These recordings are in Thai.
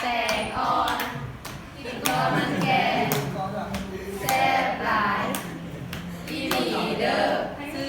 แตกอ่อนกินก่อนมันแก่แซ่บหลายอีหลีเด้อซื้อ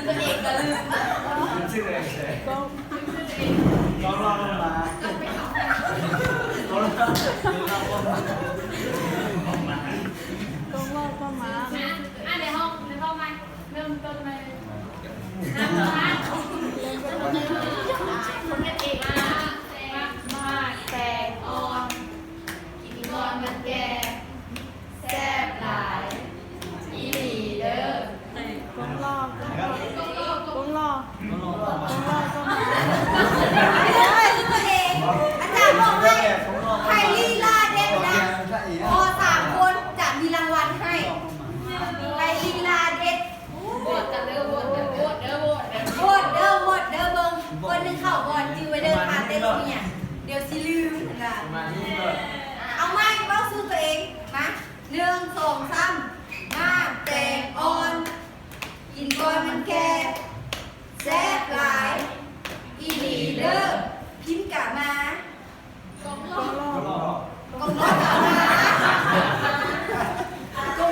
ตัวเองก็ลืมชื่ออะไรเฉยก็รอมาก็รอมาต้องรอดป้าม้าในห้องมาเริ่มต้นมาคนกันเองมาแตกอ่อนกินก่อนมันแก่แซ่บหลายอีหลีเด้อต้องรอดต้องรอดป้าม้าตัวเองอาจารย์บอกให้ใครลีลาเด็ดนะพอ3 คนจะมีรางวัลให้ใครลีลาเด็ดโหวตกันเด้อโหวตเด้อเบิ่งคนนึงเข้าก่อนจื้อไว้เด้อค่ะเต้นเนี่ยเดี๋ยวสิลืมล่ะเอาไม้เบ้าสู้ตัวเองมา1 2 3มาแตกอ่อนกินก่อนมันแก่แซ่บหลายอีหลีเด้อพิมพ์กะมากง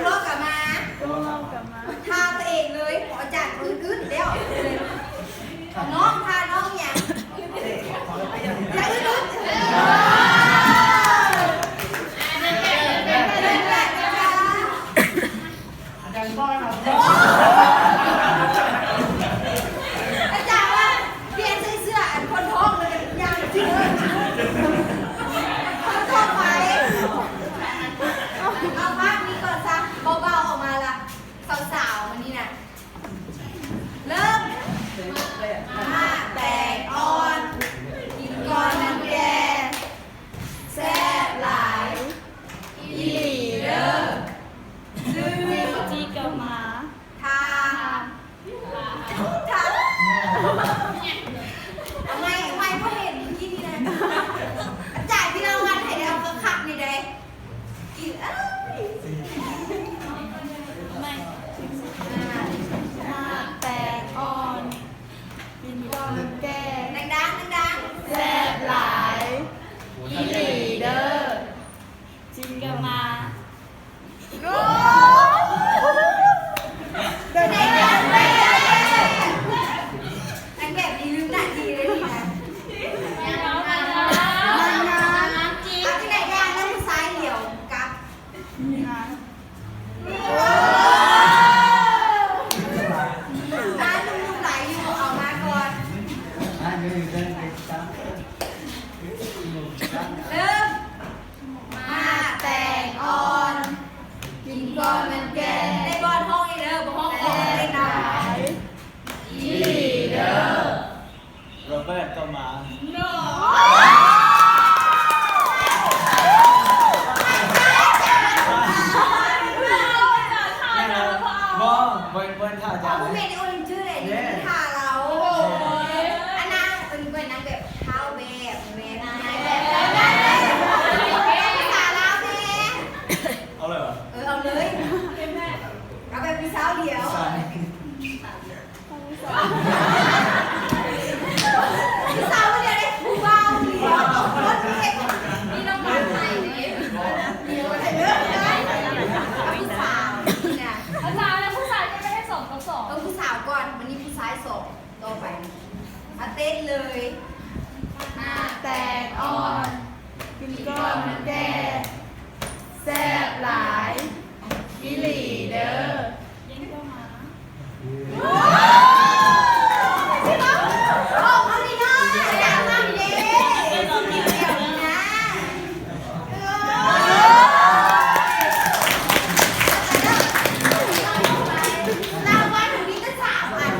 ล้อกะมทาตัวเองเลยขอจัดกึดเดี๋ยวน้องทาน้องอย่างอย่าอึดอาจารย์ว่าเปลี่ยนเสื้ออันคนท้องเลยอย่างจริงเลยคนท้องไปเอาภาพนี้ก่อนซะเบาๆออกมาละสาวๆวันนี้นะเริ่มมาแตกอ่อนกินก่อนมันแก่แซ่บหลายอีหลีเด้อซื้อจีกับม้าทาทำไมเขาเห็นที่นี่นะจ่ายพี่รางวัลให้เราก็ขับนี่ได้กินแตกอ่อนกินก่อนแก่ ดังแซ่บหลายอีหลีเด้อจิงกับม้าโอ้เดินได้อันแบบนี้ลืมหน้าทีเลยนี่นะเอาที่ไหนดังแล้วมือซ้ายเหลียวกับร้านนุ่มๆไหลอยู่เอามาก่อนเริ่มมาแตกอ่อนกินก่อนมันแก่ในบอลห้องนี่เด้อบ่ห้องของเล่นได้อีเด้อ โรเบิร์ตก็มาเบิ้ลท่า ข จ้า องผู้เมย์ในโอลิมปิกเลยนี่ท่าเราอันนั้นเป็นนางแบบเท้าแบบแม่นางแบบภาษาลาวแม่ เอาเลยเหรอ เอาเลยเอาแบบพี่สาวเดียวพี่สาวเดียวได้ผู้เบาเดียวรถเด็กนี่น้องบ้านใหม่เนี่ยเดี๋ยวให้เลิกได้พี่สาวนี่นะ ผู้ชายจะไม่ได้2 ต่อ 2ผู้สาวก่อนวันนี้ผู้ชายสองต่อไปมาเต้นเลยมา แตกอ่อนกินก่อนมันแก่แซ่บหลายอีหลีเด้อจิงกับม้า พี่น้องออกมาดีนะอยากทำเด้สุดเดียวนี่นะรางวัลหนูมีตั้ง3 อัน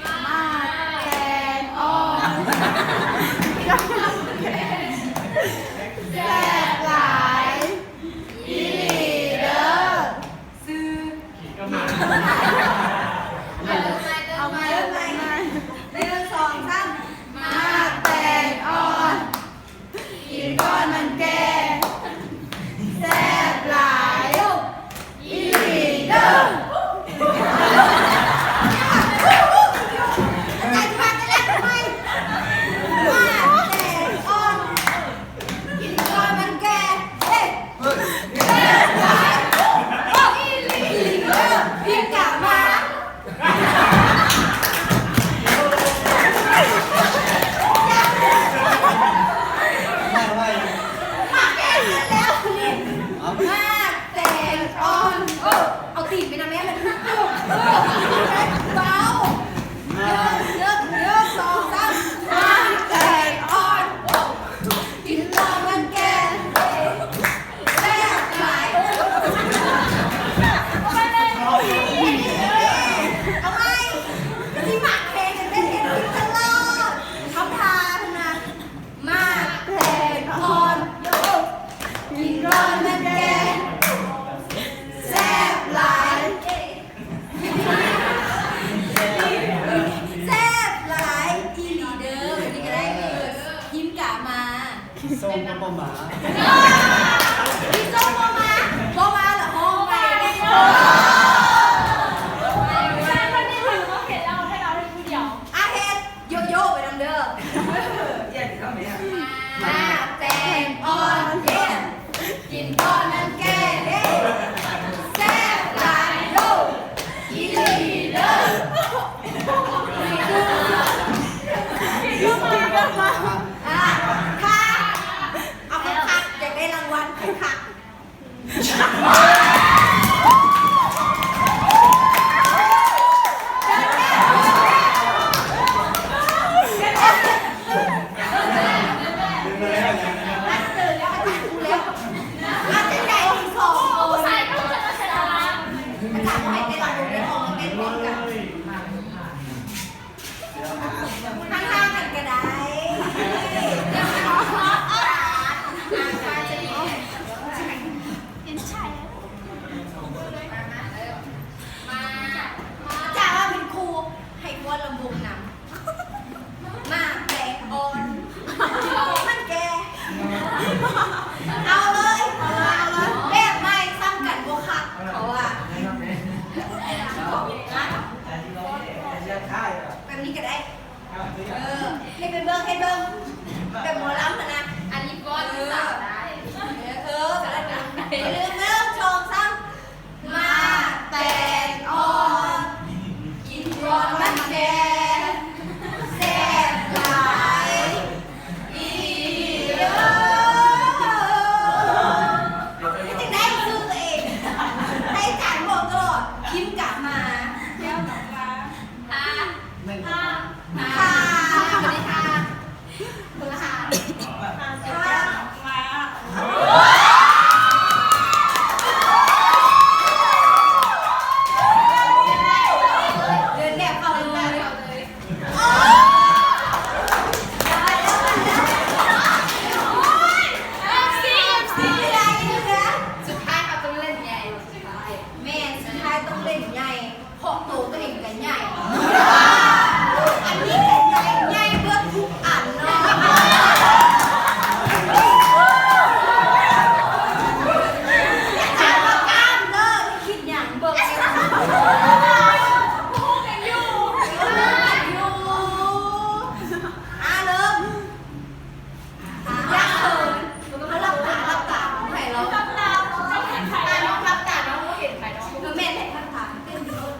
มาแตงอ่อนแซ่บหลายอีหลีเด้อ ซื้อ ก็มา เอามาเริ่มใหม่ หนึ่งสองสาม มาแตงอ่อนกินก้อนมันแก่แซ่บหลายอีหลีเด้อ ใจที่บ้านจะเล่นทำไมมาแต่อ่อนกินก่อนมันแก่เฮ้ยแก่หลายอีหลีเด้อพี่กะมามาแก่แล้วนี่มาแต่อ่อนเอาตีนไปนะแม่มันเบาเยอะสองสามมาแต่อ่อนกินก่อนมันแก่แซ่บหลายเอาไงที่หมักเพลงกันเต้นตลอดเขาทาขนาดมาแต่อ่อนกินก่อนมันแก่แซ่บหลายแซ่บหลายอีหลีเด้อแบบนี้ก็ได้ยิ้มกะมา ส้มกับหมา พี่ส้มโบมาเหรอโบมา ใช่คนนี้ถือว่าเห็นเราให้เราเป็นผู้เดียว อาเฮ็ดโยโย่ไปนำเด้อมาแต่งอ่อนเย่กินก่อนนั้นแก่เด้แซ่บหลายโยอีหลีเด้อ ลูกกินกันมา ค่ะเอาคักอยากได้รางวัลคักตื่นแล้วอาจารย์กูแล้วอาจารย์ใหญ่ที่สองคน ใส่ก็จะมาชนะ อาจารย์ให้ได้รางวัลได้ทองเป็นพร้อมกันข้างๆกันก็ได้จ่าว่าเป็นครูให้กวนลำบุงนำมาแบกออนมันแกเอาเลยแบบไม่ซ้ำกันโบคักเขาอะแบบนี้ก็ได้ให้เป็นเบิ้งแบบหมอลำนะ อันนี้บอลหรือเปล่าได้ ก็ได้นะอย่าลืมเริ่มชมซ้ำมาแต่งอ่อนกินก่อนมันแก่แซ่บหลายอีเด้อไม่ถึงได้ซื้อตัวเองได้จ่ายบอกตลอดยิ้มกลับมาเที่ยวกลับมา ค่ะ ค่ะสวัสดีค่ะคุณค่ะเดินแบบเข้าเลยสุดท้ายเขาต้องเล่นใหญ่แม่สุดท้ายต้องเล่นใหญ่เพราะตัวก็เองกันใหญ่อันนี้กันใหญ่ใหญ่เพื่อทุกอันเนาะถามว่ากล้ามเลิกคิดอย่างเบิกพูดกันอยู่เริ่มยักษ์เขินเขาหลับตาใครเรา ตำนานต้องเห็นใครน้องรับตาน้องเห็นใครน้อง คือแม่เห็นคำถามเต้นรถ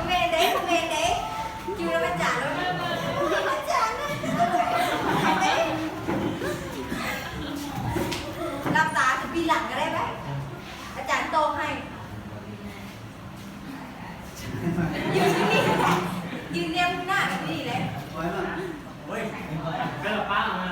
เมนเด้คอมเมนเด้คิวแล้วอาจารย์แล้วอาจารย์รับตาถึงปีหลังก็ได้ไหมอาจารย์โตให้ยืนนี่ยืนเรียงหน้าแบบนี้เลย ไว้มาเฮ้ยก็ละป้ามา